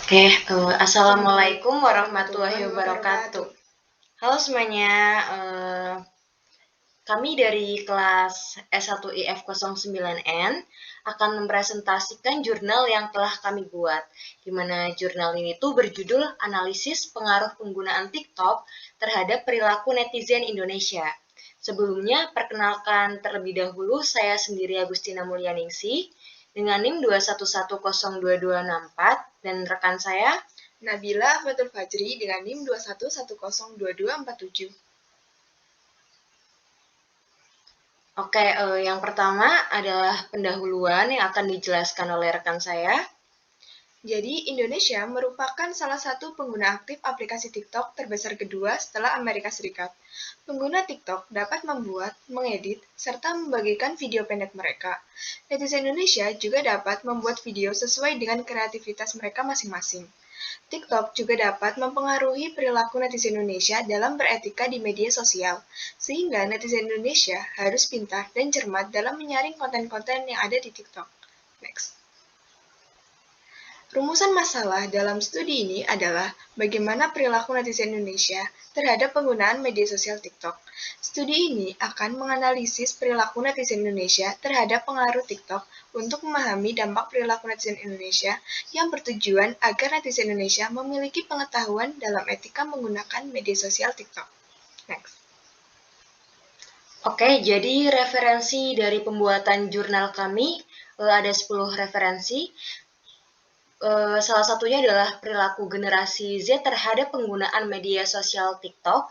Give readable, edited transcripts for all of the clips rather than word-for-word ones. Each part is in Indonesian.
Assalamualaikum warahmatullahi wabarakatuh. Halo semuanya, kami dari kelas S1IF09N akan mempresentasikan jurnal yang telah kami buat, di mana jurnal ini tuh berjudul Analisis Pengaruh Penggunaan TikTok terhadap Perilaku Netizen Indonesia. Sebelumnya, perkenalkan terlebih dahulu, saya sendiri Agustina Mulyaningsih, dengan NIM 211022264, dan rekan saya Nabila Fatul Fajri dengan NIM 211022247. Yang pertama adalah pendahuluan yang akan dijelaskan oleh rekan saya. Jadi, Indonesia merupakan salah satu pengguna aktif aplikasi TikTok terbesar kedua setelah Amerika Serikat. Pengguna TikTok dapat membuat, mengedit, serta membagikan video pendek mereka. Netizen Indonesia juga dapat membuat video sesuai dengan kreativitas mereka masing-masing. TikTok juga dapat mempengaruhi perilaku netizen Indonesia dalam beretika di media sosial, sehingga netizen Indonesia harus pintar dan cermat dalam menyaring konten-konten yang ada di TikTok. Next. Rumusan masalah dalam studi ini adalah bagaimana perilaku netizen Indonesia terhadap penggunaan media sosial TikTok. Studi ini akan menganalisis perilaku netizen Indonesia terhadap pengaruh TikTok untuk memahami dampak perilaku netizen Indonesia yang bertujuan agar netizen Indonesia memiliki pengetahuan dalam etika menggunakan media sosial TikTok. Next. Jadi referensi dari pembuatan jurnal kami ada 10 referensi. Salah satunya adalah perilaku generasi Z terhadap penggunaan media sosial TikTok.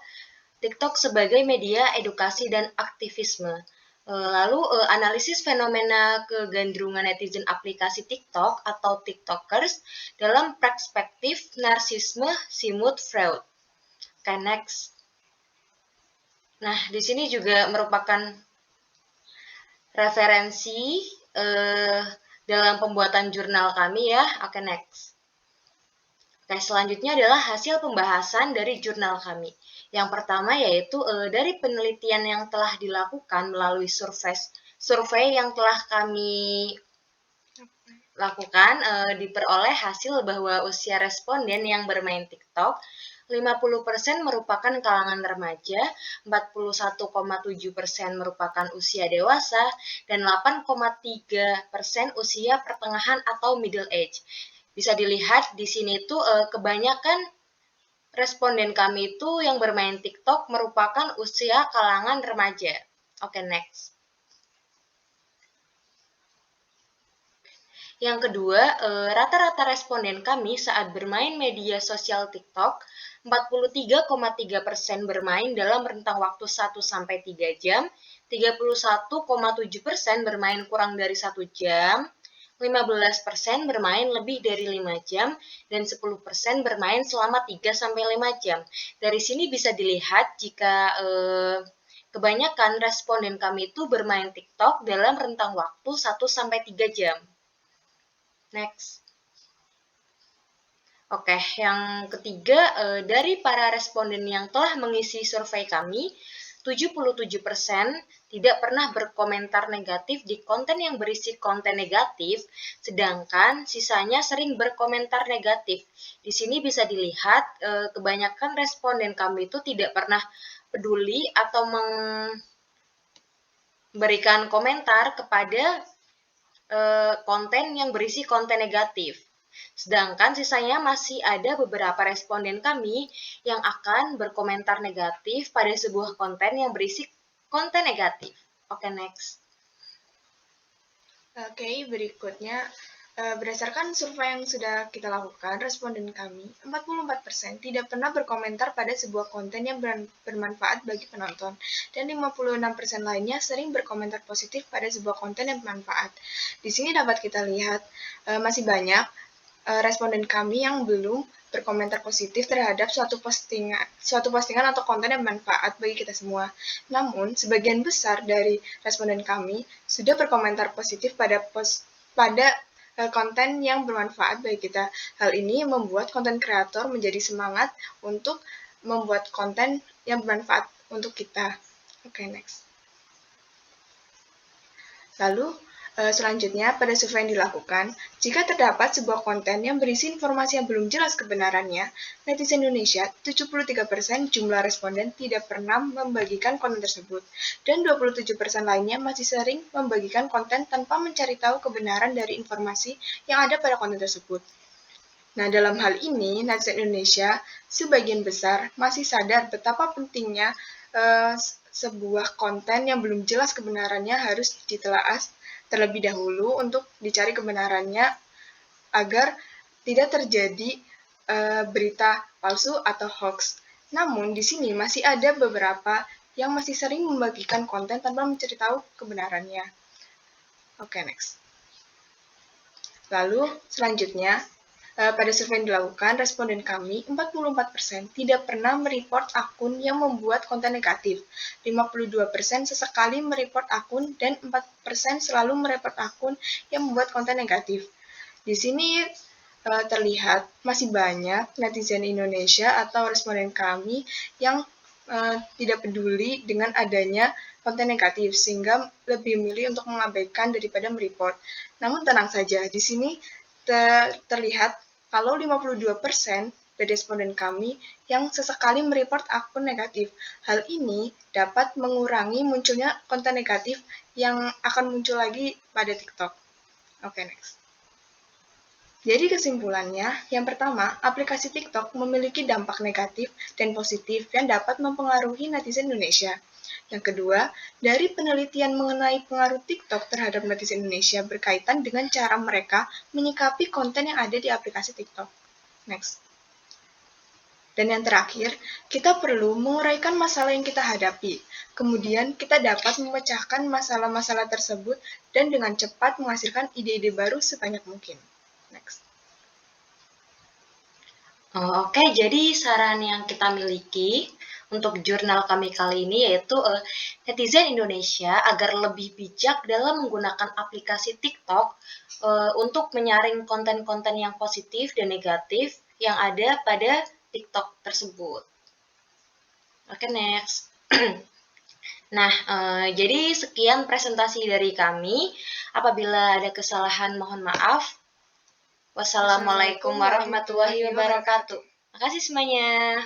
TikTok sebagai media edukasi dan aktivisme. Lalu analisis fenomena kegandrungan netizen aplikasi TikTok atau TikTokers dalam perspektif narsisme Sigmund Freud. Next. Nah, di sini juga merupakan referensi dalam pembuatan jurnal kami ya. Next. Selanjutnya adalah hasil pembahasan dari jurnal kami. Yang pertama yaitu dari penelitian yang telah dilakukan melalui survei yang telah kami lakukan, diperoleh hasil bahwa usia responden yang bermain TikTok 50% merupakan kalangan remaja, 41,7% merupakan usia dewasa, dan 8,3% usia pertengahan atau middle age. Bisa dilihat di sini tuh kebanyakan responden kami itu yang bermain TikTok merupakan usia kalangan remaja. Next. Yang kedua, rata-rata responden kami saat bermain media sosial TikTok 43,3% bermain dalam rentang waktu 1-3 jam, 31,7% bermain kurang dari 1 jam, 15% bermain lebih dari 5 jam, dan 10% bermain selama 3-5 jam. Dari sini bisa dilihat jika kebanyakan responden kami itu bermain TikTok dalam rentang waktu 1-3 jam. Next. Yang ketiga, dari para responden yang telah mengisi survei kami, 77% tidak pernah berkomentar negatif di konten yang berisi konten negatif, sedangkan sisanya sering berkomentar negatif. Di sini bisa dilihat, kebanyakan responden kami itu tidak pernah peduli atau memberikan komentar kepada konten yang berisi konten negatif. Sedangkan sisanya masih ada beberapa responden kami yang akan berkomentar negatif pada sebuah konten yang berisi konten negatif. Next. Berikutnya, berdasarkan survei yang sudah kita lakukan, responden kami, 44% tidak pernah berkomentar pada sebuah konten yang bermanfaat bagi penonton, dan 56% lainnya sering berkomentar positif pada sebuah konten yang bermanfaat. Di sini dapat kita lihat, masih banyak responden kami yang belum berkomentar positif terhadap suatu postingan atau konten yang bermanfaat bagi kita semua. Namun, sebagian besar dari responden kami sudah berkomentar positif pada konten yang bermanfaat bagi kita. Hal ini membuat konten kreator menjadi semangat untuk membuat konten yang bermanfaat untuk kita. Next. Lalu, Selanjutnya, pada survei yang dilakukan, jika terdapat sebuah konten yang berisi informasi yang belum jelas kebenarannya, netizen Indonesia 73% jumlah responden tidak pernah membagikan konten tersebut, dan 27% lainnya masih sering membagikan konten tanpa mencari tahu kebenaran dari informasi yang ada pada konten tersebut. Nah, dalam hal ini, netizen Indonesia sebagian besar masih sadar betapa pentingnya sebuah konten yang belum jelas kebenarannya harus ditelaah terlebih dahulu untuk dicari kebenarannya agar tidak terjadi berita palsu atau hoax. Namun di sini masih ada beberapa yang masih sering membagikan konten tanpa mencari tahu kebenarannya. Oke, next. Lalu selanjutnya, pada survei yang dilakukan, responden kami 44% tidak pernah mereport akun yang membuat konten negatif, 52% sesekali mereport akun, dan 4% selalu mereport akun yang membuat konten negatif. Di sini terlihat masih banyak netizen Indonesia atau responden kami yang tidak peduli dengan adanya konten negatif, sehingga lebih memilih untuk mengabaikan daripada mereport. Namun tenang saja, di sini terlihat kalau 52% dari responden kami yang sesekali mereport akun negatif. Hal ini dapat mengurangi munculnya konten negatif yang akan muncul lagi pada TikTok. Oke, next. Jadi kesimpulannya, yang pertama, aplikasi TikTok memiliki dampak negatif dan positif yang dapat mempengaruhi netizen Indonesia. Yang kedua, dari penelitian mengenai pengaruh TikTok terhadap netizen Indonesia berkaitan dengan cara mereka menyikapi konten yang ada di aplikasi TikTok. Next. Dan yang terakhir, kita perlu menguraikan masalah yang kita hadapi. Kemudian kita dapat memecahkan masalah-masalah tersebut dan dengan cepat menghasilkan ide-ide baru sebanyak mungkin. Next. Oke, jadi saran yang kita miliki untuk jurnal kami kali ini yaitu netizen Indonesia agar lebih bijak dalam menggunakan aplikasi TikTok untuk menyaring konten-konten yang positif dan negatif yang ada pada TikTok tersebut. Oke, next. Nah, jadi sekian presentasi dari kami. Apabila ada kesalahan, mohon maaf. Wassalamualaikum warahmatullahi wabarakatuh. Makasih semuanya.